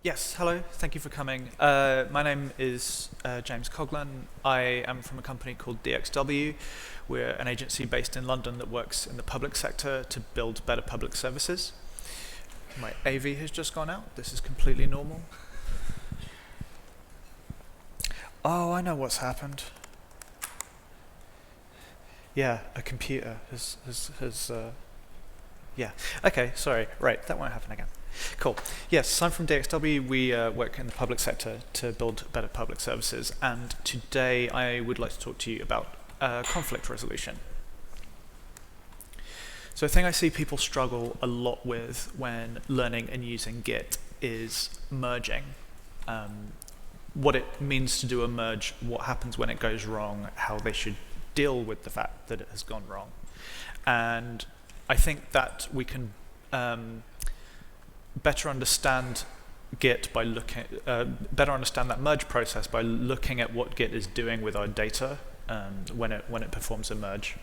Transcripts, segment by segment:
Yes, hello, thank you for coming. My name is James Coglan. I am from a company called DXW. We're an agency based in London that works in the public sector to build better public services. My AV has just gone out. This is completely normal. Oh, I know what's happened. Yeah, a computer has yeah. Okay, sorry. Right, that won't happen again. Cool. Yes, I'm from DXW. We work in the public sector to build better public services, and today I would like to talk to you about conflict resolution. So a thing I see people struggle a lot with when learning and using Git is merging. What it means to do a merge, what happens when it goes wrong, how they should deal with the fact that it has gone wrong. And I think that we can better understand Git by better understand that merge process by looking at what Git is doing with our data when it performs a merge.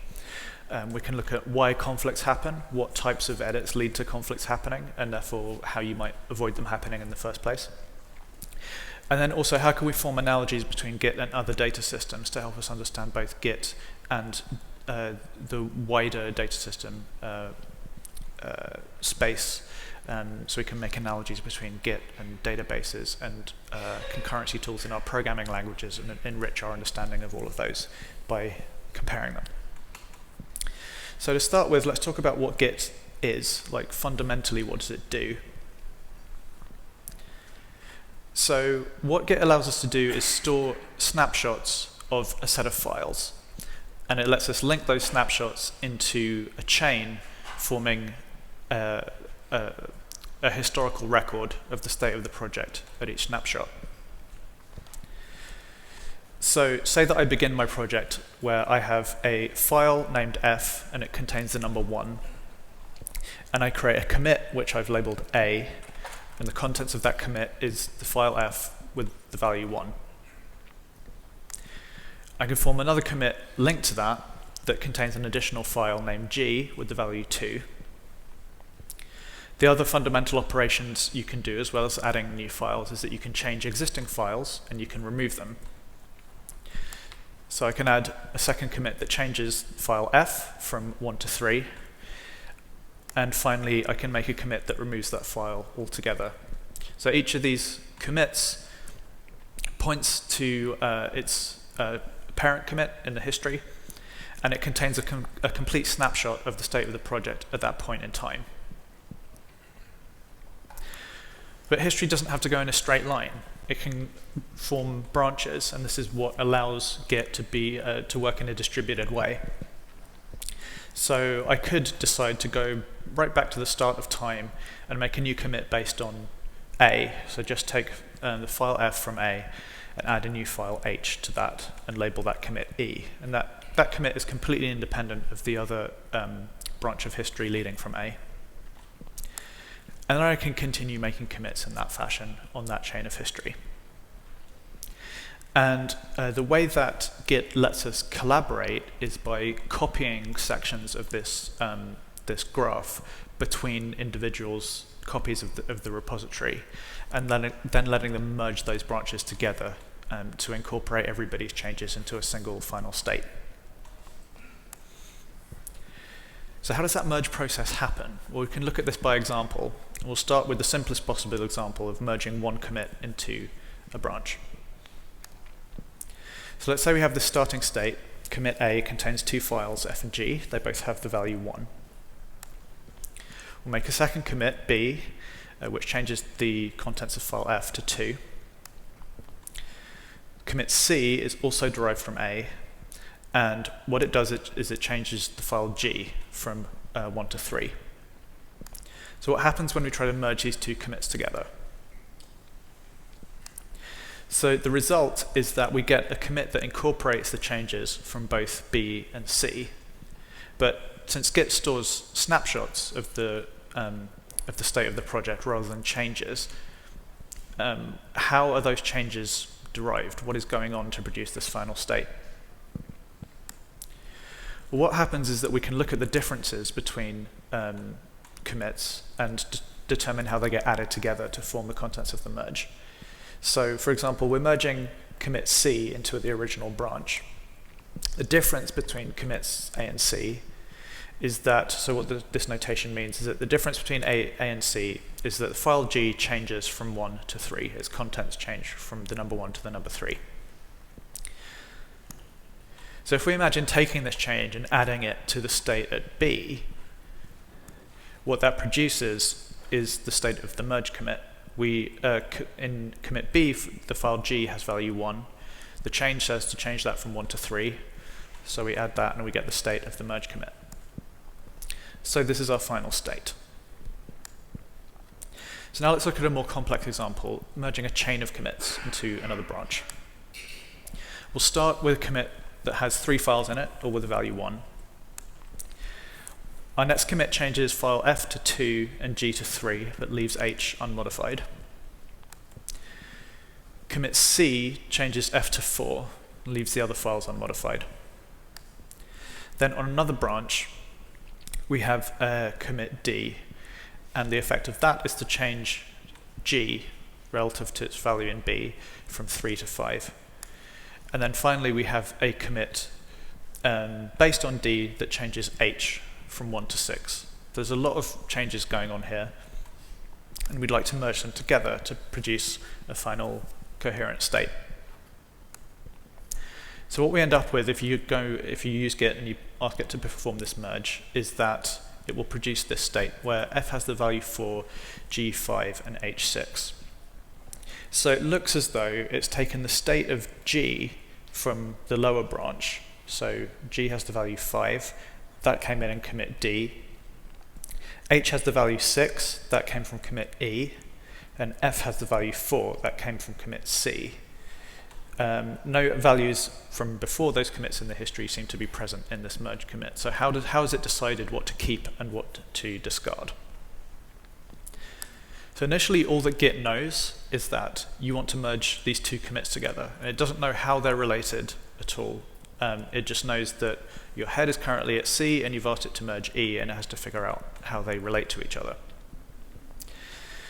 We can look at why conflicts happen, what types of edits lead to conflicts happening, and therefore how you might avoid them happening in the first place. And then also, how can we form analogies between Git and other data systems to help us understand both Git and the wider data system space, so we can make analogies between Git and databases and concurrency tools in our programming languages and enrich our understanding of all of those by comparing them. So to start with, let's talk about what Git is, like fundamentally what does it do? So what Git allows us to do is store snapshots of a set of files, and it lets us link those snapshots into a chain forming a historical record of the state of the project at each snapshot. So say that I begin my project where I have a file named f and it contains the number 1, and I create a commit which I've labeled a, and the contents of that commit is the file f with the value 1. I can form another commit linked to that contains an additional file named g with the value 2. The other fundamental operations you can do, as well as adding new files, is that you can change existing files and you can remove them. So I can add a second commit that changes file f from 1 to 3. And finally, I can make a commit that removes that file altogether. So each of these commits points to its parent commit in the history, and it contains a complete snapshot of the state of the project at that point in time. But history doesn't have to go in a straight line. It can form branches, and this is what allows Git to work in a distributed way. So I could decide to go right back to the start of time and make a new commit based on A. So just take the file f from A and add a new file h to that and label that commit E. And that commit is completely independent of the other branch of history leading from A. And then I can continue making commits in that fashion on that chain of history. And the way that Git lets us collaborate is by copying sections of this graph between individuals' copies of the repository, and then letting them merge those branches together to incorporate everybody's changes into a single final state. So how does that merge process happen? Well, we can look at this by example. We'll start with the simplest possible example of merging one commit into a branch. So let's say we have this starting state. Commit A contains 2 files, f and g. They both have the value 1. We'll make a second commit, B, which changes the contents of file f to 2. Commit C is also derived from A, and what it does is it changes the file g from 1 to 3. So what happens when we try to merge these 2 commits together? So the result is that we get a commit that incorporates the changes from both B and C. But since Git stores snapshots of the state of the project rather than changes, how are those changes derived? What is going on to produce this final state? Well, what happens is that we can look at the differences between commits and determine how they get added together to form the contents of the merge. So, for example, we're merging commit C into the original branch. The difference between commits A and C is that, so what this notation means is that the difference between A and C is that the file G changes from 1 to 3. Its contents change from the number 1 to the number 3. So if we imagine taking this change and adding it to the state at B, what that produces is the state of the merge commit. In commit B, the file G has value 1. The change says to change that from 1 to 3. So we add that and we get the state of the merge commit. So this is our final state. So now let's look at a more complex example, merging a chain of commits into another branch. We'll start with a commit that has 3 files in it, all with a value 1. Our next commit changes file F to 2 and G to 3, but leaves H unmodified. Commit C changes F to 4, and leaves the other files unmodified. Then on another branch, we have commit D, and the effect of that is to change G relative to its value in B from 3 to 5. And then finally we have a commit based on D that changes H from 1 to 6. There's a lot of changes going on here, and we'd like to merge them together to produce a final coherent state. So what we end up with if you use Git and you ask it to perform this merge is that it will produce this state where F has the value 4, G 5, and H 6. So it looks as though it's taken the state of G from the lower branch. So G has the value 5, that came in commit D. H has the value 6, that came from commit E. And F has the value 4, that came from commit C. No values from before those commits in the history seem to be present in this merge commit. So how is it decided what to keep and what to discard? So initially, all that Git knows is that you want to merge these 2 commits together. And it doesn't know how they're related at all. It just knows that your head is currently at C and you've asked it to merge E, and it has to figure out how they relate to each other.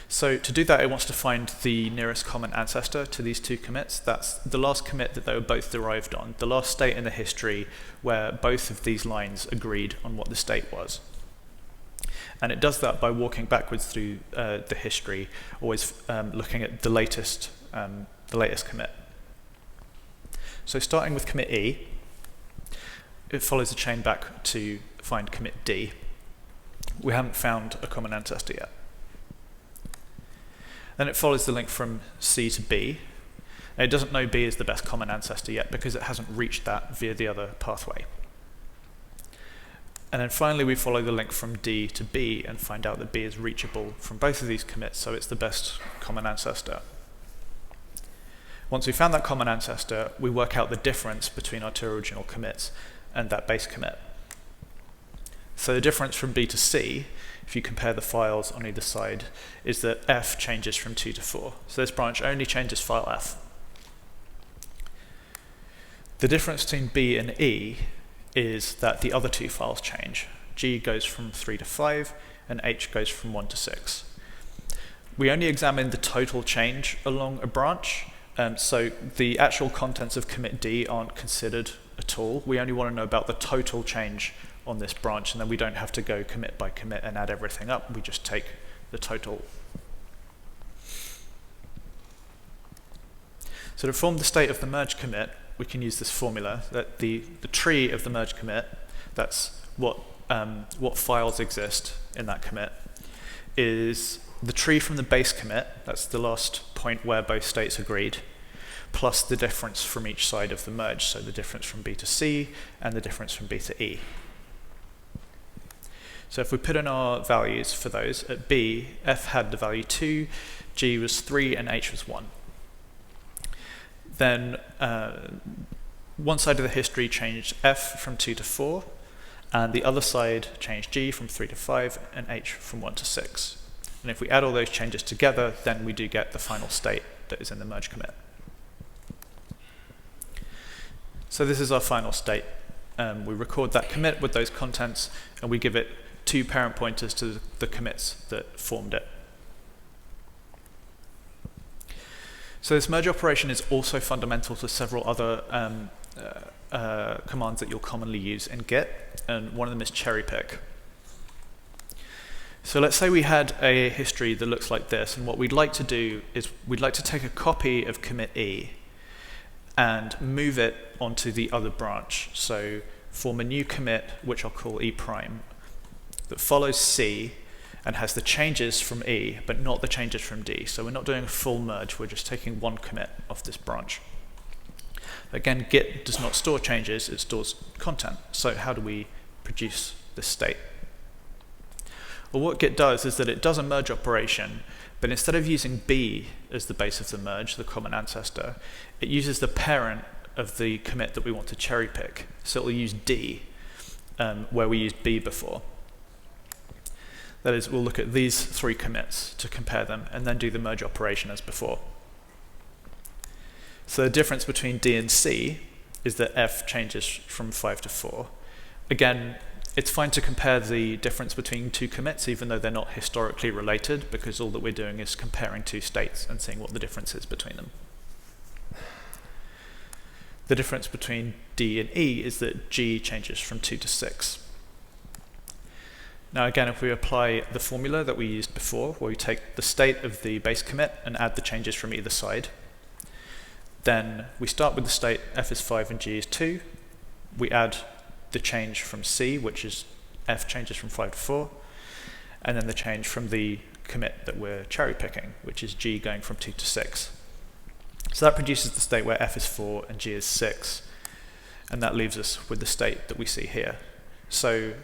So to do that, it wants to find the nearest common ancestor to these 2 commits. That's the last commit that they were both derived on, the last state in the history where both of these lines agreed on what the state was. And it does that by walking backwards through the history, always looking at the latest commit. So starting with commit E, it follows the chain back to find commit D. We haven't found a common ancestor yet. Then it follows the link from C to B. And it doesn't know B is the best common ancestor yet because it hasn't reached that via the other pathway. And then finally we follow the link from D to B and find out that B is reachable from both of these commits, so it's the best common ancestor. Once we've found that common ancestor, we work out the difference between our 2 original commits and that base commit. So the difference from B to C, if you compare the files on either side, is that F changes from 2 to 4. So this branch only changes file F. The difference between B and E is that the other 2 files change. G goes from 3 to 5, and H goes from 1 to 6. We only examine the total change along a branch, so the actual contents of commit D aren't considered at all. We only want to know about the total change on this branch, and then we don't have to go commit by commit and add everything up. We just take the total. So to form the state of the merge commit, we can use this formula that the tree of the merge commit, that's what files exist in that commit, is the tree from the base commit, that's the last point where both states agreed, plus the difference from each side of the merge, so the difference from B to C and the difference from B to E. So if we put in our values for those, at B, F had the value 2, G was 3, and H was 1. Then one side of the history changed F from 2 to 4, and the other side changed G from 3 to 5, and H from 1 to 6. And if we add all those changes together, then we do get the final state that is in the merge commit. So this is our final state. We record that commit with those contents, and we give it 2 parent pointers to the commits that formed it. So this merge operation is also fundamental to several other commands that you'll commonly use in Git, and one of them is Cherrypick. So let's say we had a history that looks like this, and what we'd like to do is we'd like to take a copy of commit E and move it onto the other branch. So form a new commit, which I'll call E prime, that follows C and has the changes from E, but not the changes from D. So we're not doing a full merge, we're just taking one commit off this branch. Again, Git does not store changes, it stores content. So how do we produce this state? Well, what Git does is that it does a merge operation, but instead of using B as the base of the merge, the common ancestor, it uses the parent of the commit that we want to cherry pick. So it will use D, where we used B before. That is, we'll look at these three commits to compare them, and then do the merge operation as before. So the difference between D and C is that F changes from 5 to 4. Again, it's fine to compare the difference between two commits, even though they're not historically related, because all that we're doing is comparing two states and seeing what the difference is between them. The difference between D and E is that G changes from 2 to 6. Now again, if we apply the formula that we used before, where we take the state of the base commit and add the changes from either side, then we start with the state F is 5 and G is 2. We add the change from C, which is F changes from 5 to 4, and then the change from the commit that we're cherry picking, which is G going from 2 to 6. So that produces the state where F is 4 and G is 6, and that leaves us with the state that we see here. So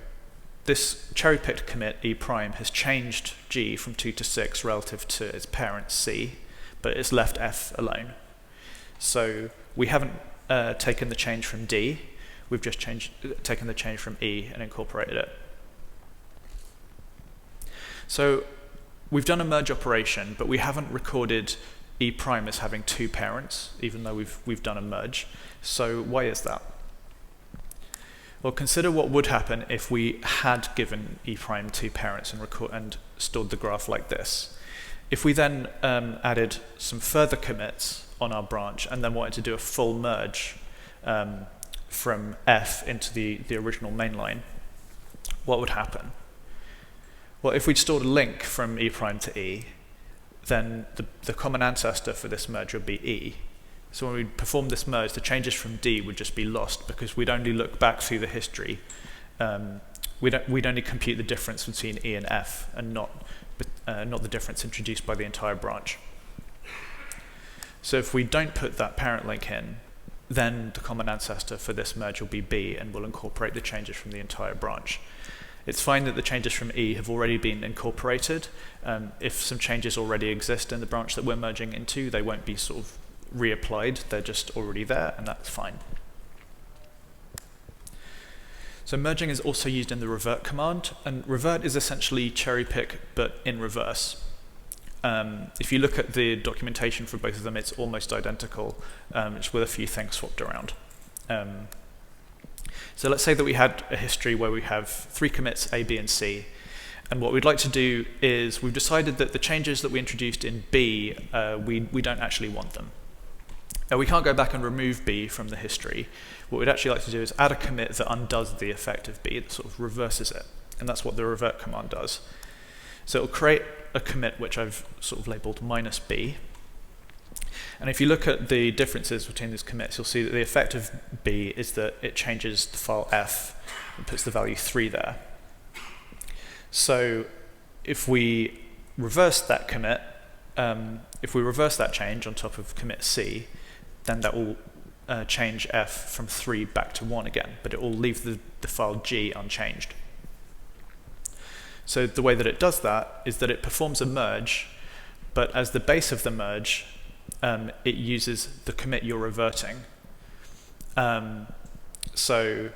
this cherry picked commit E prime has changed G from 2 to 6 relative to its parent C, but it's left F alone. So we haven't taken the change from D, we've just taken the change from E and incorporated it. So we've done a merge operation, but we haven't recorded E prime as having two parents, even though we've done a merge. So why is that? Well, consider what would happen if we had given E prime two parents and stored the graph like this. If we then added some further commits on our branch and then wanted to do a full merge from F into the original main line, what would happen? Well, if we'd stored a link from E prime to E, then the common ancestor for this merge would be E. So when we perform this merge, the changes from D would just be lost because we'd only look back through the history. We'd only compute the difference between E and F and not the difference introduced by the entire branch. So if we don't put that parent link in, then the common ancestor for this merge will be B and will incorporate the changes from the entire branch. It's fine that the changes from E have already been incorporated. If some changes already exist in the branch that we're merging into, they won't be sort of reapplied, they're just already there, and that's fine. So merging is also used in the revert command, and revert is essentially cherry pick, but in reverse. If you look at the documentation for both of them, it's almost identical, just with a few things swapped around. So let's say that we had a history where we have three commits, A, B, and C. And what we'd like to do is we've decided that the changes that we introduced in B, we don't actually want them. We can't go back and remove B from the history. What we'd actually like to do is add a commit that undoes the effect of B, that sort of reverses it. And that's what the revert command does. So it'll create a commit which I've sort of labeled -B. And if you look at the differences between these commits, you'll see that the effect of B is that it changes the file F and puts the value 3 there. So if we reverse that commit, if we reverse that change on top of commit C, then that will change F from 3 back to 1 again, but it will leave the file G unchanged. So the way that it does that is that it performs a merge, but as the base of the merge, it uses the commit you're reverting. So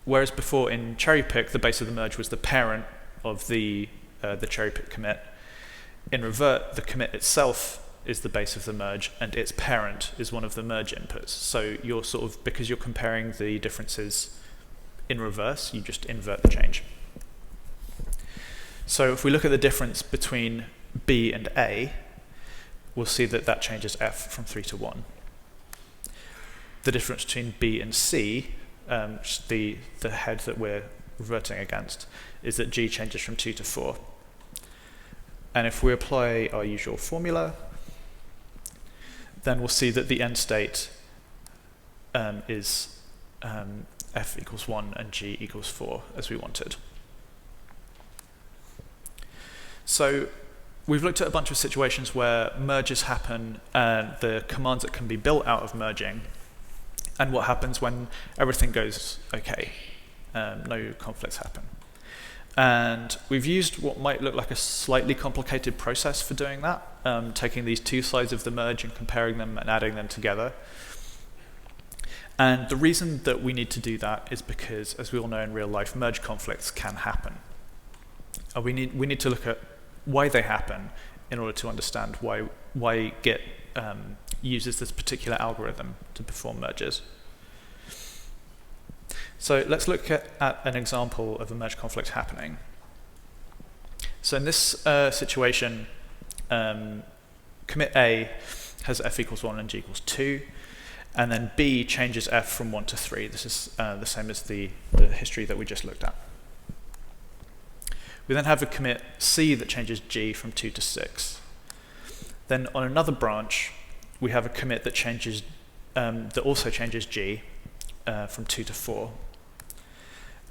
whereas before in Cherrypick, the base of the merge was the parent of the Cherrypick commit, in Revert, the commit itself is the base of the merge, and its parent is one of the merge inputs. So you're sort of, because you're comparing the differences in reverse, you just invert the change. So if we look at the difference between B and A, we'll see that that changes f from 3 to 1. The difference between b and c, the head that we're reverting against, is that g changes from 2 to 4. And if we apply our usual formula, then we'll see that the end state is f equals 1 and g equals 4, as we wanted. So we've looked at a bunch of situations where merges happen and the commands that can be built out of merging, and what happens when everything goes okay, no conflicts happen. And we've used what might look like a slightly complicated process for doing that, taking these two sides of the merge and comparing them and adding them together. And the reason that we need to do that is because, as we all know in real life, merge conflicts can happen. We need to look at why they happen in order to understand why Git uses this particular algorithm to perform merges. So let's look at an example of a merge conflict happening. So in this situation, commit A has f equals 1 and g equals 2, and then B changes f from 1 to 3. This is the same as the history that we just looked at. We then have a commit C that changes g from 2 to 6. Then on another branch, we have a commit that changes that also changes g from 2 to 4.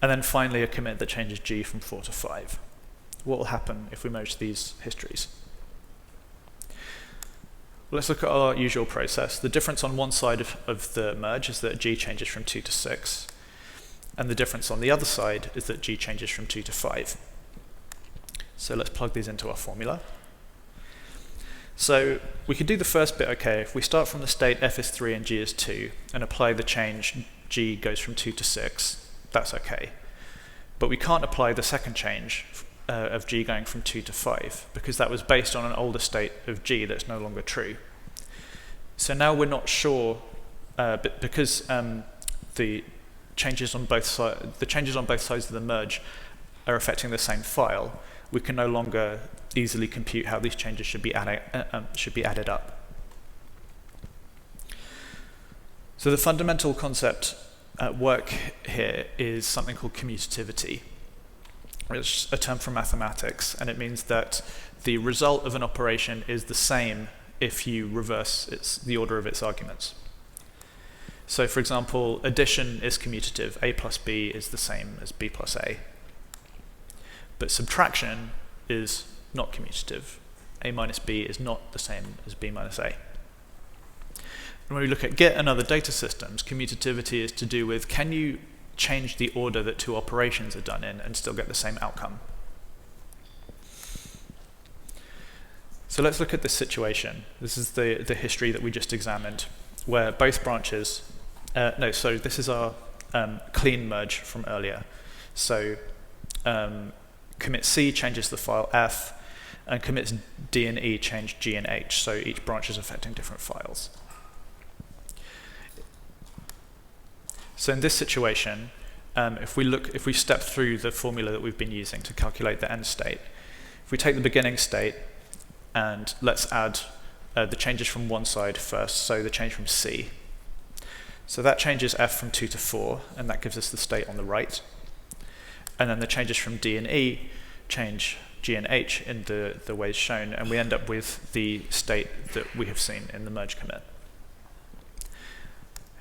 And then finally a commit that changes g from 4 to 5. What will happen if we merge these histories? Let's look at our usual process. The difference on one side of the merge is that g changes from 2 to 6. And the difference on the other side is that g changes from 2 to 5. So let's plug these into our formula. So we could do the first bit okay. If we start from the state f is 3 and g is 2 and apply the change g goes from 2 to 6, that's okay. But we can't apply the second change of g going from 2 to 5 because that was based on an older state of g that's no longer true. So now we're not sure, because the changes on both sides of the merge are affecting the same file, we can no longer easily compute how these changes should be added up. So the fundamental concept at work here is something called commutativity. It's a term from mathematics, and it means that the result of an operation is the same if you reverse the order of its arguments. So for example, addition is commutative. A plus b is the same as b plus a. But subtraction is not commutative. A minus b is not the same as b minus a. And when we look at Git and other data systems, commutativity is to do with, can you change the order that two operations are done in and still get the same outcome? So let's look at this situation. This is the history that we just examined, where both branches, so this is our clean merge from earlier. So commit C changes the file F, and commits D and E change G and H, so each branch is affecting different files. So in this situation, if we step through the formula that we've been using to calculate the end state, if we take the beginning state and let's add the changes from one side first, so the change from C. So that changes F from 2 to 4, and that gives us the state on the right. And then the changes from D and E change G and H in the ways shown, and we end up with the state that we have seen in the merge commit.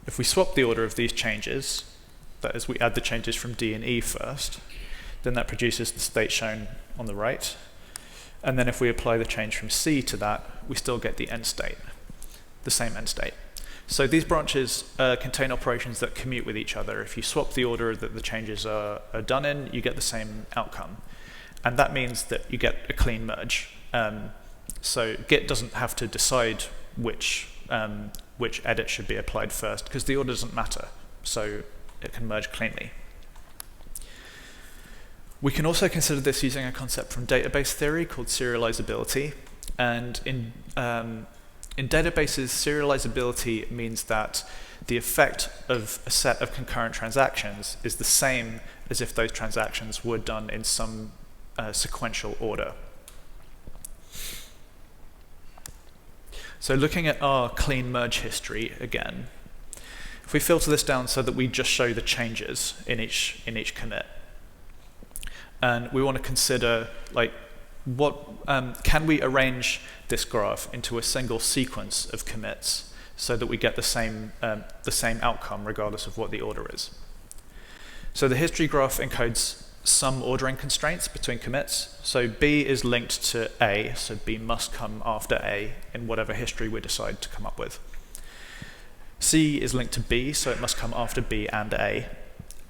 If we swap the order of these changes, that is, we add the changes from D and E first, then that produces the state shown on the right. And then if we apply the change from C to that, we still get the end state, the same end state. So these branches contain operations that commute with each other. If you swap the order that the changes are done in, you get the same outcome. And that means that you get a clean merge. So Git doesn't have to decide which edit should be applied first, because the order doesn't matter. So it can merge cleanly. We can also consider this using a concept from database theory called serializability. And in databases, serializability means that the effect of a set of concurrent transactions is the same as if those transactions were done in some sequential order. So looking at our clean merge history again, if we filter this down so that we just show the changes in each commit, and we want to consider like what can we arrange this graph into a single sequence of commits so that we get the same outcome regardless of what the order is. So the history graph encodes some ordering constraints between commits. So B is linked to A, so B must come after A in whatever history we decide to come up with. C is linked to B, so it must come after B and A.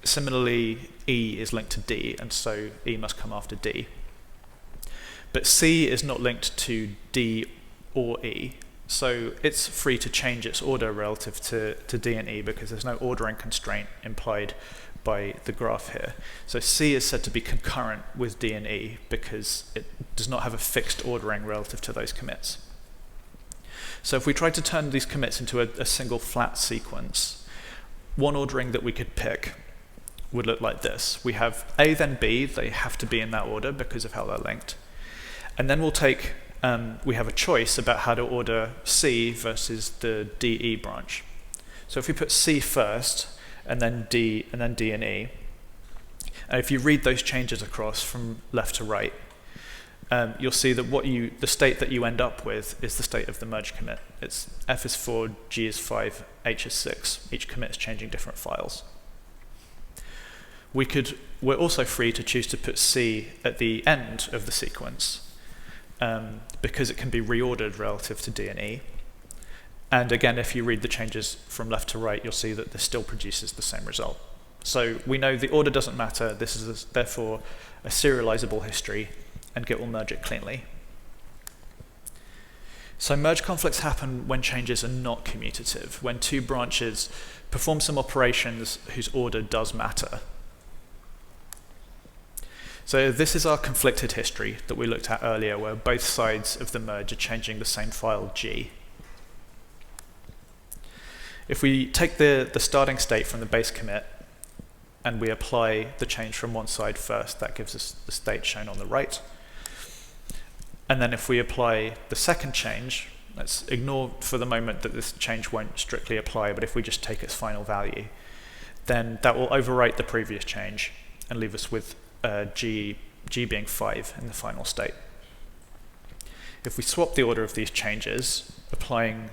Similarly, E is linked to D, and so E must come after D. But C is not linked to D or E, so it's free to change its order relative to D and E because there's no ordering constraint implied by the graph here. So C is said to be concurrent with D and E because it does not have a fixed ordering relative to those commits. So if we try to turn these commits into a single flat sequence, one ordering that we could pick would look like this. We have A then B, they have to be in that order because of how they're linked. And then we'll take, we have a choice about how to order C versus the DE branch. So if we put C first, and then D and E, and if you read those changes across from left to right, you'll see that the state that you end up with is the state of the merge commit. It's F is 4, G is 5, H is 6. Each commit is changing different files. We're also free to choose to put C at the end of the sequence because it can be reordered relative to D and E. And again, if you read the changes from left to right, you'll see that this still produces the same result. So we know the order doesn't matter. This is therefore a serializable history, and Git will merge it cleanly. So merge conflicts happen when changes are not commutative, when two branches perform some operations whose order does matter. So this is our conflicted history that we looked at earlier, where both sides of the merge are changing the same file G. If we take the starting state from the base commit and we apply the change from one side first, that gives us the state shown on the right. And then if we apply the second change, let's ignore for the moment that this change won't strictly apply, but if we just take its final value, then that will overwrite the previous change and leave us with G being 5 in the final state. If we swap the order of these changes, applying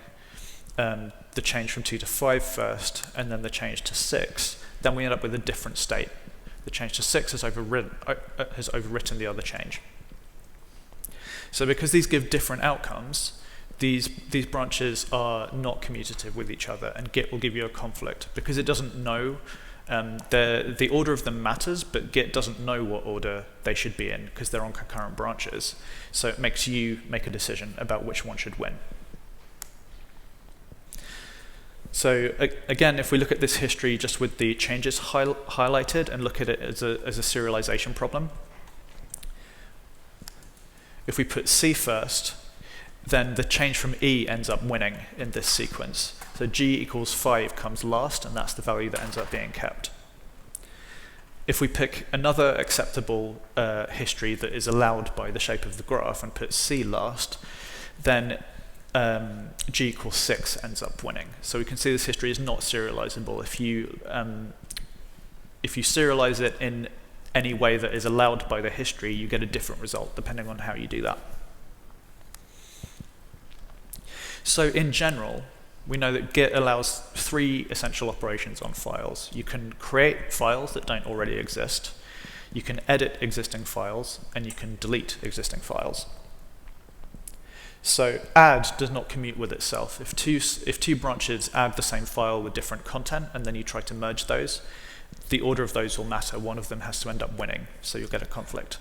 the change from 2 to 5 first, and then the change to 6, then we end up with a different state. The change to 6 has overwritten the other change. So because these give different outcomes, these branches are not commutative with each other, and Git will give you a conflict because it doesn't know. The order of them matters, but Git doesn't know what order they should be in because they're on concurrent branches. So it makes you make a decision about which one should win. So again, if we look at this history just with the changes highlighted and look at it as a serialization problem, if we put C first, then the change from E ends up winning in this sequence. So G equals 5 comes last, and that's the value that ends up being kept. If we pick another acceptable history that is allowed by the shape of the graph and put C last, then G equals 6 ends up winning. So we can see this history is not serializable. If you serialize it in any way that is allowed by the history, you get a different result depending on how you do that. So in general, we know that Git allows 3 essential operations on files. You can create files that don't already exist, you can edit existing files, and you can delete existing files. So add does not commute with itself. If two branches add the same file with different content and then you try to merge those, the order of those will matter. One of them has to end up winning, so you'll get a conflict.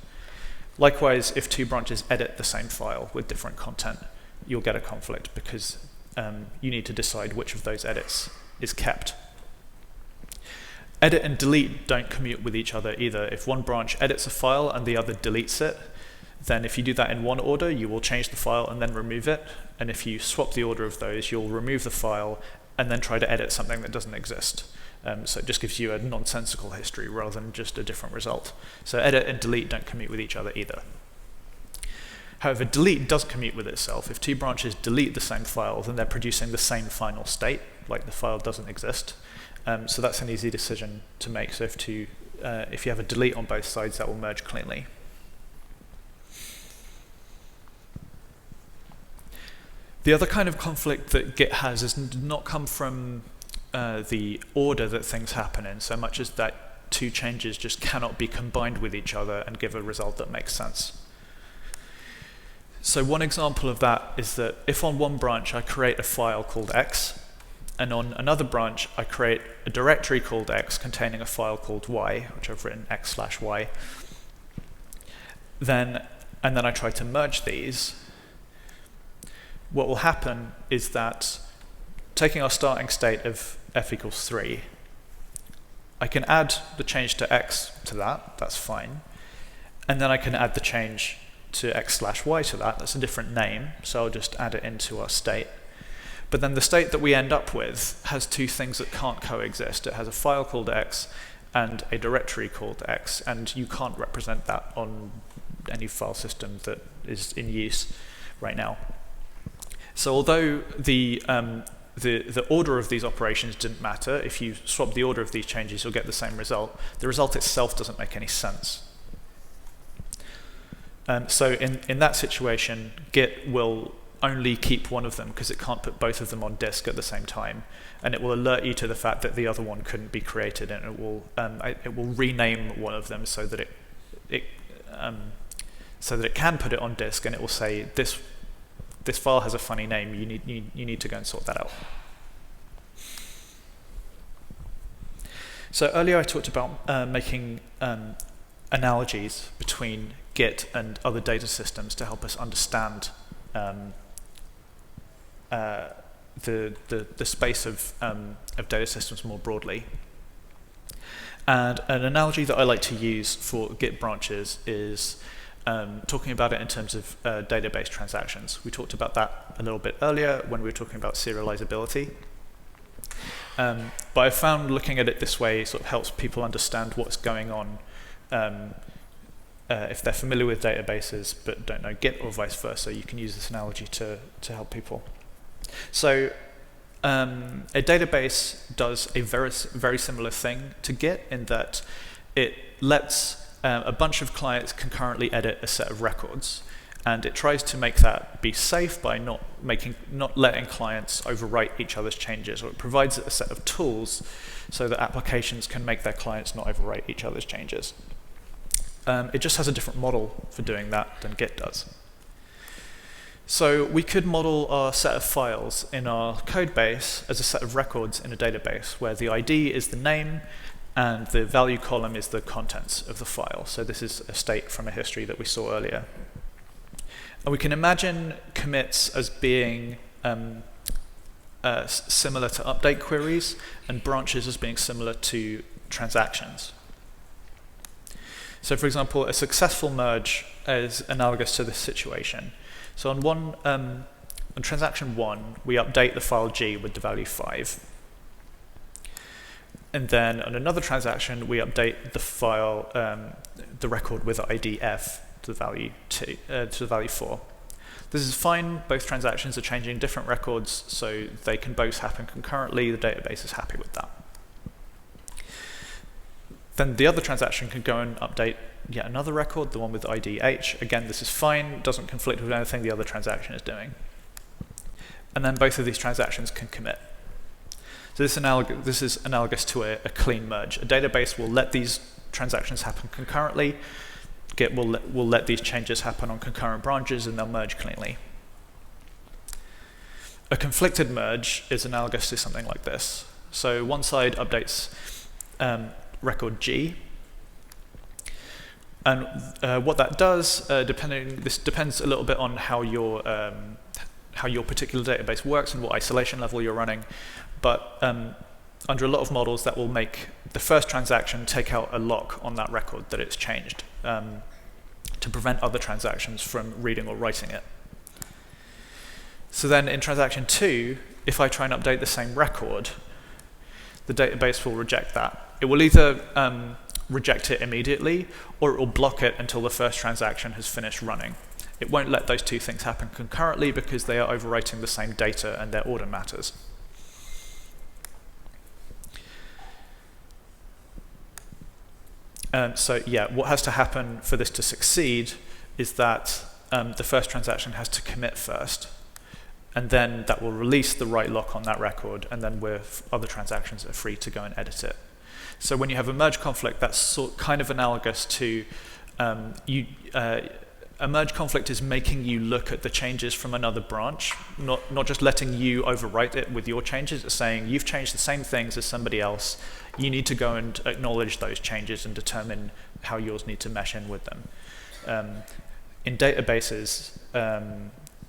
Likewise, if two branches edit the same file with different content, you'll get a conflict because you need to decide which of those edits is kept. Edit and delete don't commute with each other either. If one branch edits a file and the other deletes it, then if you do that in one order, you will change the file and then remove it. And if you swap the order of those, you'll remove the file and then try to edit something that doesn't exist. So it just gives you a nonsensical history rather than just a different result. So edit and delete don't commute with each other either. However, delete does commute with itself. If two branches delete the same file, then they're producing the same final state, like the file doesn't exist. So that's an easy decision to make. So if you have a delete on both sides, that will merge cleanly. The other kind of conflict that Git has does not come from the order that things happen in, so much as that two changes just cannot be combined with each other and give a result that makes sense. So one example of that is that if on one branch I create a file called X, and on another branch I create a directory called X containing a file called Y, which I've written x/y, and then I try to merge these, what will happen is that, taking our starting state of f equals 3, I can add the change to x to that, that's fine, and then I can add the change to x/y to that, that's a different name, so I'll just add it into our state. But then the state that we end up with has two things that can't coexist. It has a file called x and a directory called x, and you can't represent that on any file system that is in use right now. So although the order of these operations didn't matter, if you swap the order of these changes, you'll get the same result. The result itself doesn't make any sense. So in that situation, Git will only keep one of them because it can't put both of them on disk at the same time, and it will alert you to the fact that the other one couldn't be created, and it will rename one of them so that it can put it on disk, and it will say this file has a funny name. You need to go and sort that out. So earlier I talked about making analogies between Git and other data systems to help us understand the space of data systems more broadly. And an analogy that I like to use for Git branches is talking about it in terms of database transactions. We talked about that a little bit earlier when we were talking about serializability. But I found looking at it this way sort of helps people understand what's going on if they're familiar with databases but don't know Git, or vice versa. You can use this analogy to help people. So a database does a very similar thing to Git in that it lets a bunch of clients concurrently edit a set of records, and it tries to make that be safe by not letting clients overwrite each other's changes, or it provides a set of tools so that applications can make their clients not overwrite each other's changes. It just has a different model for doing that than Git does. So we could model our set of files in our code base as a set of records in a database, where the ID is the name and the value column is the contents of the file. So this is a state from a history that we saw earlier. And we can imagine commits as being similar to update queries, and branches as being similar to transactions. So for example, a successful merge is analogous to this situation. So on transaction 1, we update the file G with the value 5. And then on another transaction, we update the file, the record with ID F to the value 4. This is fine. Both transactions are changing different records, so they can both happen concurrently. The database is happy with that. Then the other transaction can go and update yet another record, the one with ID H. Again, this is fine, doesn't conflict with anything the other transaction is doing. And then both of these transactions can commit. So this is analogous to a clean merge. A database will let these transactions happen concurrently. Git will let these changes happen on concurrent branches, and they'll merge cleanly. A conflicted merge is analogous to something like this. So one side updates record G, and what that does, this depends a little bit on how your particular database works and what isolation level you're running, but under a lot of models that will make the first transaction take out a lock on that record that it's changed to prevent other transactions from reading or writing it. So then in transaction 2, if I try and update the same record, the database will reject that. It will either reject it immediately, or it will block it until the first transaction has finished running. It won't let those two things happen concurrently because they are overwriting the same data and their order matters. So yeah, what has to happen for this to succeed is that the first transaction has to commit first, and then that will release the write lock on that record, and then other transactions are free to go and edit it. So when you have a merge conflict, that's kind of analogous to a merge conflict is making you look at the changes from another branch, not just letting you overwrite it with your changes. It's saying you've changed the same things as somebody else. You need to go and acknowledge those changes and determine how yours need to mesh in with them. In databases,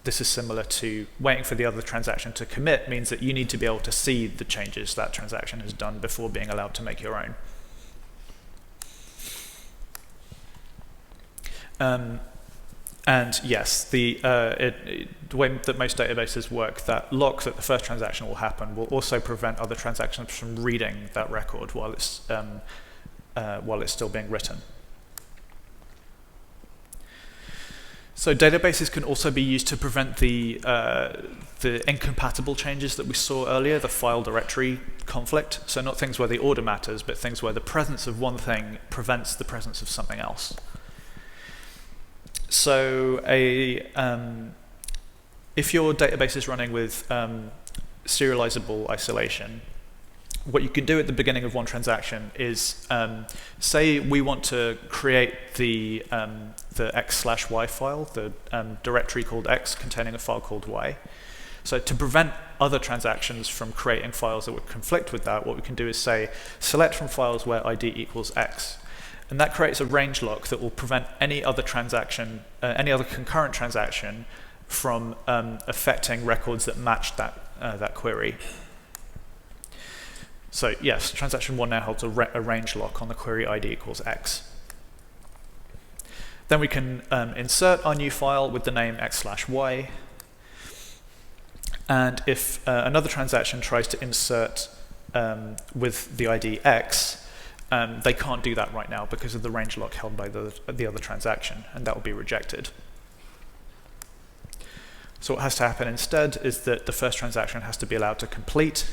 this is similar to waiting for the other transaction to commit, means that you need to be able to see the changes that transaction has done before being allowed to make your own. And yes, the way that most databases work, that lock that the first transaction will happen will also prevent other transactions from reading that record while it's still being written. So databases can also be used to prevent the incompatible changes that we saw earlier, the file directory conflict. So not things where the order matters, but things where the presence of one thing prevents the presence of something else. So if your database is running with serializable isolation, what you can do at the beginning of one transaction is, say we want to create the x/y file, the directory called x containing a file called y. So to prevent other transactions from creating files that would conflict with that, what we can do is say, select from files where ID equals x. And that creates a range lock that will prevent any other transaction, any other concurrent transaction from affecting records that match that query. So yes, transaction 1 now holds a range lock on the query ID equals x. Then we can insert our new file with the name x/y. And if another transaction tries to insert with the ID x, they can't do that right now because of the range lock held by the other transaction, and that will be rejected. So what has to happen instead is that the first transaction has to be allowed to complete,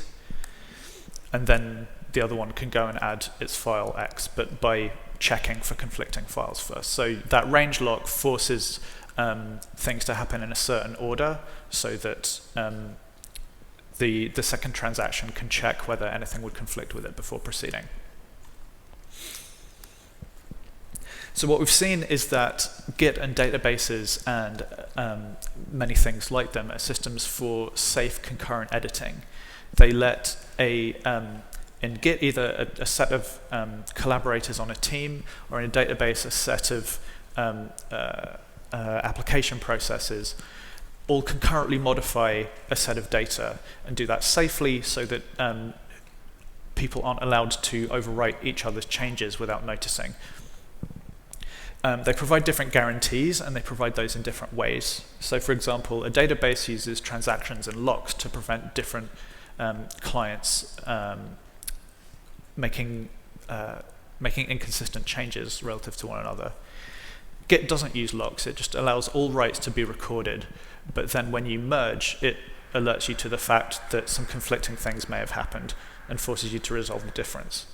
and then the other one can go and add its file x, but by checking for conflicting files first. So that range lock forces things to happen in a certain order so that the second transaction can check whether anything would conflict with it before proceeding. So what we've seen is that Git and databases and many things like them are systems for safe concurrent editing. They let in Git either a set of collaborators on a team, or in a database a set of application processes all concurrently modify a set of data and do that safely so that people aren't allowed to overwrite each other's changes without noticing. They provide different guarantees, and they provide those in different ways. So for example, a database uses transactions and locks to prevent different clients making inconsistent changes relative to one another. Git doesn't use locks. It just allows all writes to be recorded, but then when you merge, it alerts you to the fact that some conflicting things may have happened and forces you to resolve the difference.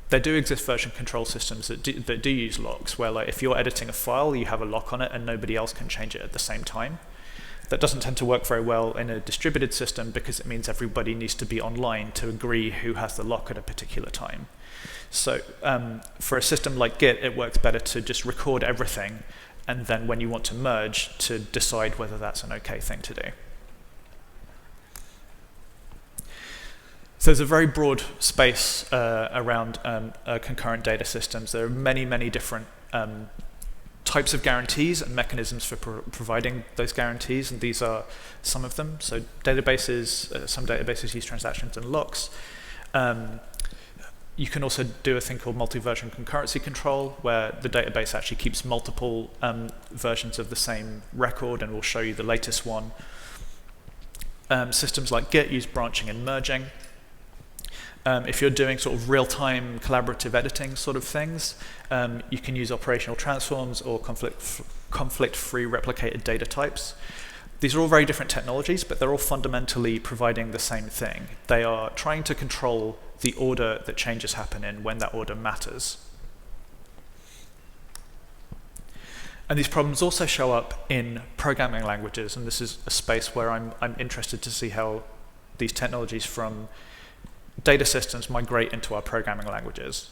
There do exist version control systems that do use locks, where like if you're editing a file, you have a lock on it and nobody else can change it at the same time. That doesn't tend to work very well in a distributed system because it means everybody needs to be online to agree who has the lock at a particular time. So for a system like Git, it works better to just record everything, and then when you want to merge, to decide whether that's an okay thing to do. So there's a very broad space around concurrent data systems. There are many, many different types of guarantees and mechanisms for providing those guarantees, and these are some of them. So databases, some databases use transactions and locks. You can also do a thing called multi-version concurrency control, where the database actually keeps multiple versions of the same record and will show you the latest one. Systems like Git use branching and merging. If you're doing sort of real-time collaborative editing sort of things, you can use operational transforms or conflict-free replicated data types. These are all very different technologies, but they're all fundamentally providing the same thing. They are trying to control the order that changes happen in when that order matters. And these problems also show up in programming languages, and this is a space where I'm interested to see how these technologies from data systems migrate into our programming languages.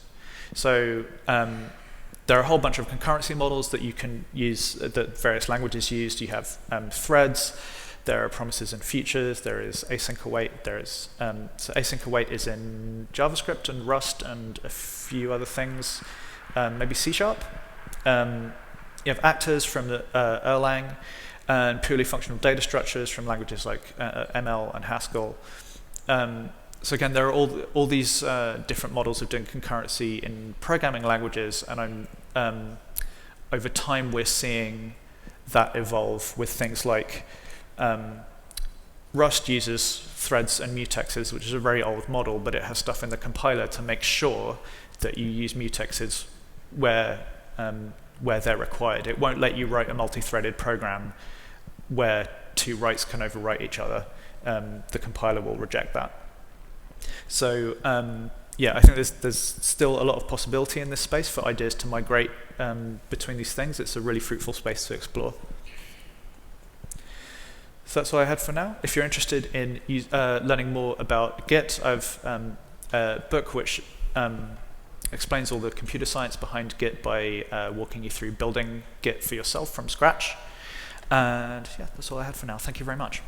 So there are a whole bunch of concurrency models that you can use, that various languages use. You have threads, there are promises and futures, there is async await, so async await is in JavaScript and Rust and a few other things, maybe C#. You have actors from the Erlang, and purely functional data structures from languages like ML and Haskell. So again, there are all these different models of doing concurrency in programming languages, and over time we're seeing that evolve with things like Rust uses threads and mutexes, which is a very old model, but it has stuff in the compiler to make sure that you use mutexes where they're required. It won't let you write a multi-threaded program where two writes can overwrite each other. The compiler will reject that. So yeah, I think there's still a lot of possibility in this space for ideas to migrate between these things. It's a really fruitful space to explore. So that's all I had for now. If you're interested in learning more about Git, I've a book which explains all the computer science behind Git by walking you through building Git for yourself from scratch. And yeah, that's all I had for now. Thank you very much.